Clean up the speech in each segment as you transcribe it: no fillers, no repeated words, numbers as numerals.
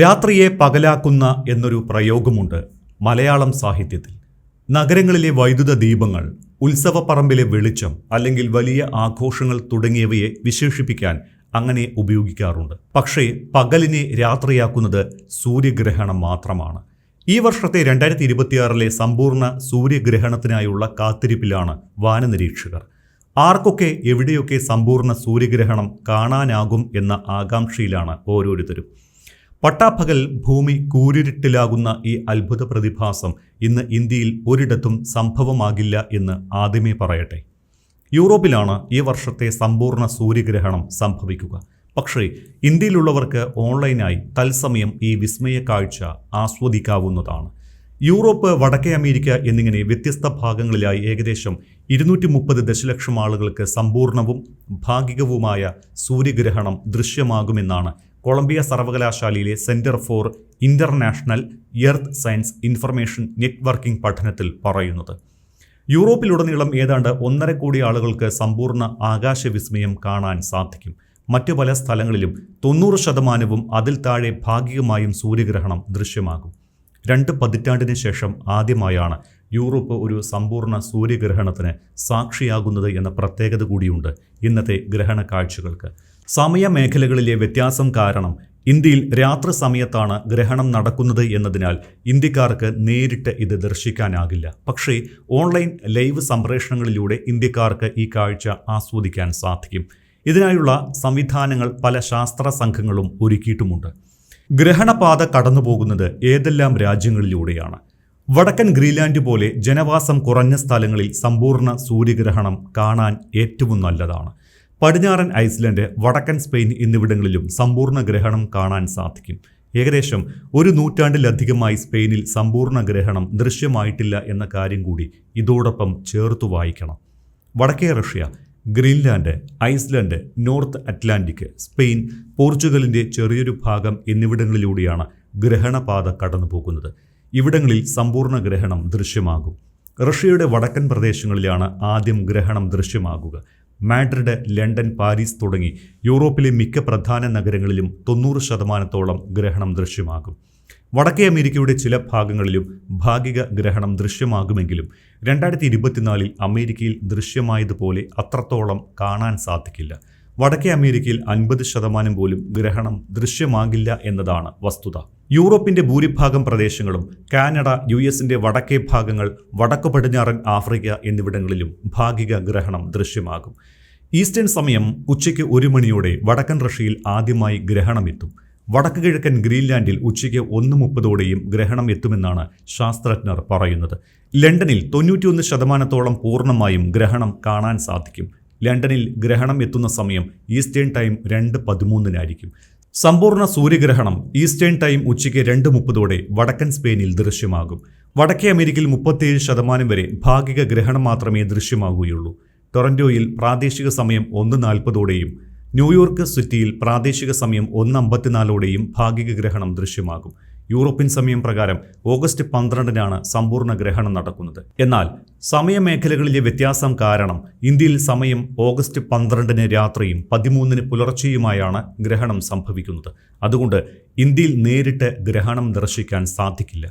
രാത്രിയെ പകലാക്കുന്ന എന്നൊരു പ്രയോഗമുണ്ട് മലയാളം സാഹിത്യത്തിൽ. നഗരങ്ങളിലെ വൈദ്യുത ദീപങ്ങൾ, ഉത്സവപ്പറമ്പിലെ വെളിച്ചം അല്ലെങ്കിൽ വലിയ ആഘോഷങ്ങൾ തുടങ്ങിയവയെ വിശേഷിപ്പിക്കാൻ അങ്ങനെ ഉപയോഗിക്കാറുണ്ട്. പക്ഷേ പകലിനെ രാത്രിയാക്കുന്നത് സൂര്യഗ്രഹണം മാത്രമാണ്. ഈ വർഷത്തെ 2026 സമ്പൂർണ്ണ സൂര്യഗ്രഹണത്തിനായുള്ള കാത്തിരിപ്പിലാണ് വാനനിരീക്ഷകർ. ആർക്കൊക്കെ എവിടെയൊക്കെ സമ്പൂർണ്ണ സൂര്യഗ്രഹണം കാണാനാകും എന്ന ആകാംക്ഷയിലാണ് ഓരോരുത്തരും. പട്ടാപ്പകൽ ഭൂമി കൂരിരുട്ടിലാകുന്ന ഈ അത്ഭുത പ്രതിഭാസം ഇന്ന് ഇന്ത്യയിൽ ഒരിടത്തും സംഭവമാകില്ല എന്ന് ആദ്യമേ പറയട്ടെ. യൂറോപ്പിലാണ് ഈ വർഷത്തെ സമ്പൂർണ്ണ സൂര്യഗ്രഹണം സംഭവിക്കുക. പക്ഷേ ഇന്ത്യയിലുള്ളവർക്ക് ഓൺലൈനായി തത്സമയം ഈ വിസ്മയ കാഴ്ച ആസ്വദിക്കാവുന്നതാണ്. യൂറോപ്പ്, വടക്കേ അമേരിക്ക എന്നിങ്ങനെ വ്യത്യസ്ത ഭാഗങ്ങളിലായി ഏകദേശം 230 ദശലക്ഷം ആളുകൾക്ക് സമ്പൂർണവും ഭാഗികവുമായ സൂര്യഗ്രഹണം ദൃശ്യമാകുമെന്നാണ് കൊളംബിയ സർവകലാശാലയിലെ centre for international earth science information networking പഠനത്തിൽ പറയുന്നത്. യൂറോപ്പിലുടനീളം ഏതാണ്ട് 1.5 കോടി ആളുകൾക്ക് സമ്പൂർണ്ണ ആകാശവിസ്മയം കാണാൻ സാധിക്കും. മറ്റു പല സ്ഥലങ്ങളിലും 90% അതിൽ താഴെ ഭാഗികമായും സൂര്യഗ്രഹണം ദൃശ്യമാകും. 2 പതിറ്റാണ്ടിന് ശേഷം ആദ്യമായാണ് യൂറോപ്പ് ഒരു സമ്പൂർണ്ണ സൂര്യഗ്രഹണത്തിന് സാക്ഷിയാകുന്നത് എന്ന പ്രത്യേകത കൂടിയുണ്ട് ഇന്നത്തെ ഗ്രഹണ കാഴ്ചകൾക്ക്. സമയമേഖലകളിലെ വ്യത്യാസം കാരണം ഇന്ത്യയിൽ രാത്രി സമയത്താണ് ഗ്രഹണം നടക്കുന്നത് എന്നതിനാൽ ഇന്ത്യക്കാർക്ക് നേരിട്ട് ഇത് ദർശിക്കാനാകില്ല. പക്ഷേ ഓൺലൈൻ ലൈവ് സംപ്രേഷണങ്ങളിലൂടെ ഇന്ത്യക്കാർക്ക് ഈ കാഴ്ച ആസ്വദിക്കാൻ സാധിക്കും. ഇതിനായുള്ള സംവിധാനങ്ങൾ പല ശാസ്ത്ര സംഘങ്ങളും ഒരുക്കിയിട്ടുമുണ്ട്. ഗ്രഹണപാത കടന്നുപോകുന്നത് ഏതെല്ലാം രാജ്യങ്ങളിലൂടെയാണ്? വടക്കൻ ഗ്രീൻലാൻഡ് പോലെ ജനവാസം കുറഞ്ഞ സ്ഥലങ്ങളിൽ സമ്പൂർണ്ണ സൂര്യഗ്രഹണം കാണാൻ ഏറ്റവും നല്ലതാണ്. പടിഞ്ഞാറൻ ഐസ്ലൻഡ്, വടക്കൻ സ്പെയിൻ എന്നിവിടങ്ങളിലും സമ്പൂർണ്ണ ഗ്രഹണം കാണാൻ സാധിക്കും. ഏകദേശം 1 നൂറ്റാണ്ടിലധികമായി സ്പെയിനിൽ സമ്പൂർണ്ണ ഗ്രഹണം ദൃശ്യമായിട്ടില്ല എന്ന കാര്യം കൂടി ഇതോടൊപ്പം ചേർത്തു വായിക്കണം. വടക്കേ Russia, Greenland, Iceland, North Atlantic, Spain, പോർച്ചുഗലിൻ്റെ ചെറിയൊരു ഭാഗം എന്നിവിടങ്ങളിലൂടെയാണ് ഗ്രഹണപാത കടന്നുപോകുന്നത്. ഇവിടങ്ങളിൽ സമ്പൂർണ്ണ ഗ്രഹണം ദൃശ്യമാകും. റഷ്യയുടെ വടക്കൻ പ്രദേശങ്ങളിലാണ് ആദ്യം ഗ്രഹണം ദൃശ്യമാകുക. മാഡ്രിഡ്, ലണ്ടൻ, പാരീസ് തുടങ്ങി യൂറോപ്പിലെ മിക്ക പ്രധാന നഗരങ്ങളിലും 90% ഗ്രഹണം ദൃശ്യമാകും. വടക്കേ അമേരിക്കയുടെ ചില ഭാഗങ്ങളിലും ഭാഗിക ഗ്രഹണം ദൃശ്യമാകുമെങ്കിലും 2024 അമേരിക്കയിൽ ദൃശ്യമായതുപോലെ അത്രത്തോളം കാണാൻ സാധിക്കില്ല. വടക്കേ അമേരിക്കയിൽ 50% പോലും ഗ്രഹണം ദൃശ്യമാകില്ല എന്നതാണ് വസ്തുത. യൂറോപ്പിന്റെ ഭൂരിഭാഗം പ്രദേശങ്ങളും കാനഡ, US-ന്റെ വടക്കേ ഭാഗങ്ങൾ, വടക്കു പടിഞ്ഞാറൻ ആഫ്രിക്ക എന്നിവിടങ്ങളിലും ഭാഗിക ഗ്രഹണം ദൃശ്യമാകും. ഈസ്റ്റേൺ സമയം ഉച്ചയ്ക്ക് 1 മണിയോടെ വടക്കൻ റഷ്യയിൽ ആദ്യമായി ഗ്രഹണം എത്തും. വടക്ക് കിഴക്കൻ ഗ്രീൻലാൻഡിൽ ഉച്ചയ്ക്ക് 1:30 ഗ്രഹണം എത്തുമെന്നാണ് ശാസ്ത്രജ്ഞർ പറയുന്നത്. ലണ്ടനിൽ 91% പൂർണ്ണമായും ഗ്രഹണം കാണാൻ സാധിക്കും. ലണ്ടനിൽ ഗ്രഹണം എത്തുന്ന സമയം ഈസ്റ്റേൺ ടൈം 2:13 സമ്പൂർണ്ണ സൂര്യഗ്രഹണം ഈസ്റ്റേൺ ടൈം ഉച്ചയ്ക്ക് 2:30 വടക്കൻ സ്പെയിനിൽ ദൃശ്യമാകും. വടക്കേ അമേരിക്കയിൽ 37% വരെ ഭാഗിക ഗ്രഹണം മാത്രമേ ദൃശ്യമാകുകയുള്ളൂ. ടൊറന്റോയിൽ പ്രാദേശിക സമയം 1:40 ന്യൂയോർക്ക് സിറ്റിയിൽ പ്രാദേശിക സമയം 1:54 ഭാഗിക ഗ്രഹണം ദൃശ്യമാകും. യൂറോപ്യൻ സമയം പ്രകാരം ഓഗസ്റ്റ് 12 സമ്പൂർണ്ണ ഗ്രഹണം നടക്കുന്നത്. എന്നാൽ സമയമേഖലകളിലെ വ്യത്യാസം കാരണം ഇന്ത്യയിൽ സമയം ഓഗസ്റ്റ് 12 രാത്രിയും 13 പുലർച്ചെയുമായാണ് ഗ്രഹണം സംഭവിക്കുന്നത്. അതുകൊണ്ട് ഇന്ത്യയിൽ നേരിട്ട് ഗ്രഹണം ദർശിക്കാൻ സാധിക്കില്ല.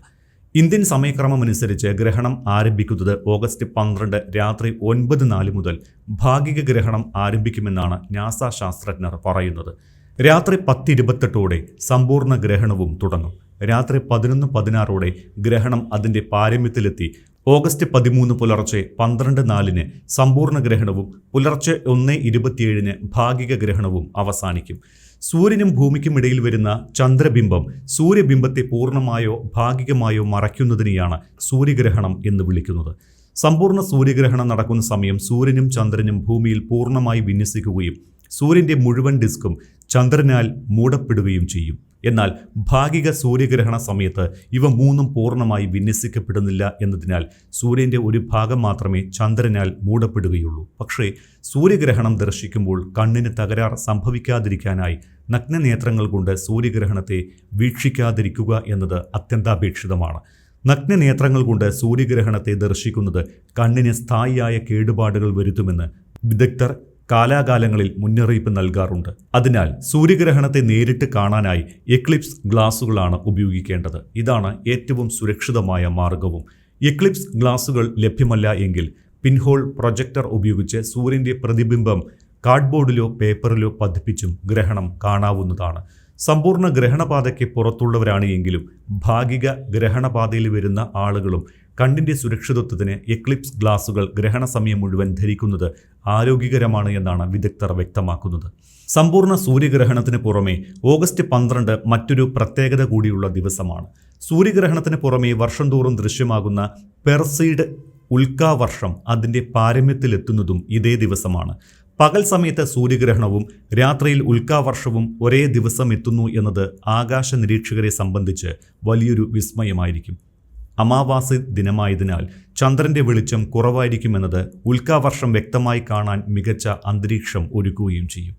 ഇന്ത്യൻ സമയക്രമമനുസരിച്ച് ഗ്രഹണം ആരംഭിക്കുന്നത് ഓഗസ്റ്റ് 12 രാത്രി 9:04 മുതൽ ഭാഗിക ഗ്രഹണം ആരംഭിക്കുമെന്നാണ് നാസ ശാസ്ത്രജ്ഞർ പറയുന്നത്. രാത്രി 10:28 സമ്പൂർണ്ണ ഗ്രഹണവും തുടങ്ങും. രാത്രി 11:16 ഗ്രഹണം അതിൻ്റെ പാരമ്യത്തിലെത്തി ഓഗസ്റ്റ് 13 പുലർച്ചെ 12:04 സമ്പൂർണ്ണ ഗ്രഹണവും പുലർച്ചെ 1:27 ഭാഗിക ഗ്രഹണവും അവസാനിക്കും. സൂര്യനും ഭൂമിക്കും ഇടയിൽ വരുന്ന ചന്ദ്രബിംബം സൂര്യബിംബത്തെ പൂർണ്ണമായോ ഭാഗികമായോ മറയ്ക്കുന്നതിനെയാണ് സൂര്യഗ്രഹണം എന്ന് വിളിക്കുന്നത്. സമ്പൂർണ്ണ സൂര്യഗ്രഹണം നടക്കുന്ന സമയം സൂര്യനും ചന്ദ്രനും ഭൂമിയിൽ പൂർണ്ണമായി വിന്യസിക്കുകയും സൂര്യൻ്റെ മുഴുവൻ ഡിസ്കും ചന്ദ്രനാൽ മൂടപ്പെടുകയും ചെയ്യും. എന്നാൽ ഭാഗിക സൂര്യഗ്രഹണ സമയത്ത് ഇവ മൂന്നും പൂർണ്ണമായി വിന്യസിക്കപ്പെടുന്നില്ല എന്നതിനാൽ സൂര്യൻ്റെ ഒരു ഭാഗം മാത്രമേ ചന്ദ്രനാൽ മൂടപ്പെടുകയുള്ളൂ. പക്ഷേ സൂര്യഗ്രഹണം ദർശിക്കുമ്പോൾ കണ്ണിന് തകരാർ സംഭവിക്കാതിരിക്കാനായി നഗ്നനേത്രങ്ങൾ കൊണ്ട് സൂര്യഗ്രഹണത്തെ വീക്ഷിക്കാതിരിക്കുക എന്നത് അത്യന്താപേക്ഷിതമാണ്. നഗ്നനേത്രങ്ങൾ കൊണ്ട് സൂര്യഗ്രഹണത്തെ ദർശിക്കുന്നത് കണ്ണിന് സ്ഥായിയായ കേടുപാടുകൾ വരുത്തുമെന്ന് വിദഗ്ധർ കാലാകാലങ്ങളിൽ മുന്നറിയിപ്പ് നൽകാറുണ്ട്. അതിനാൽ സൂര്യഗ്രഹണത്തെ നേരിട്ട് കാണാനായി എക്ലിപ്സ് ഗ്ലാസുകളാണ് ഉപയോഗിക്കേണ്ടത്. ഇതാണ് ഏറ്റവും സുരക്ഷിതമായ മാർഗവും. എക്ലിപ്സ് ഗ്ലാസുകൾ ലഭ്യമല്ല എങ്കിൽ പിൻഹോൾ പ്രൊജക്ടർ ഉപയോഗിച്ച് സൂര്യൻ്റെ പ്രതിബിംബം കാർഡ്ബോർഡിലോ പേപ്പറിലോ പതിപ്പിച്ചും ഗ്രഹണം കാണാവുന്നതാണ്. സമ്പൂർണ്ണ ഗ്രഹണപാതയ്ക്ക് പുറത്തുള്ളവരാണ് എങ്കിലും ഭാഗിക ഗ്രഹണപാതയിൽ വരുന്ന ആളുകളും കണ്ണിൻ്റെ സുരക്ഷിതത്വത്തിന് എക്ലിപ്സ് ഗ്ലാസുകൾ ഗ്രഹണ സമയം മുഴുവൻ ധരിക്കുന്നത് ആരോഗ്യകരമാണ് എന്നാണ് വിദഗ്ധർ വ്യക്തമാക്കുന്നത്. സമ്പൂർണ്ണ സൂര്യഗ്രഹണത്തിന് പുറമെ ഓഗസ്റ്റ് 12 മറ്റൊരു പ്രത്യേകത കൂടിയുള്ള ദിവസമാണ്. സൂര്യഗ്രഹണത്തിന് പുറമെ വർഷം തോറും ദൃശ്യമാകുന്ന പെർസീഡ് ഉൽക്കാവർഷം അതിൻ്റെ പാരമ്യത്തിലെത്തുന്നതും ഇതേ ദിവസമാണ്. പകൽ സമയത്ത് സൂര്യഗ്രഹണവും രാത്രിയിൽ ഉൽക്കാവർഷവും ഒരേ ദിവസം എത്തുന്നു എന്നത് ആകാശ നിരീക്ഷകരെ സംബന്ധിച്ച് വലിയൊരു വിസ്മയമായിരിക്കും. അമാവാസി ദിനമായതിനാൽ ചന്ദ്രൻ്റെ വെളിച്ചം കുറവായിരിക്കുമെന്നത് ഉൽക്കാവർഷം വ്യക്തമായി കാണാൻ മികച്ച അന്തരീക്ഷം ഒരുക്കുകയും ചെയ്യും.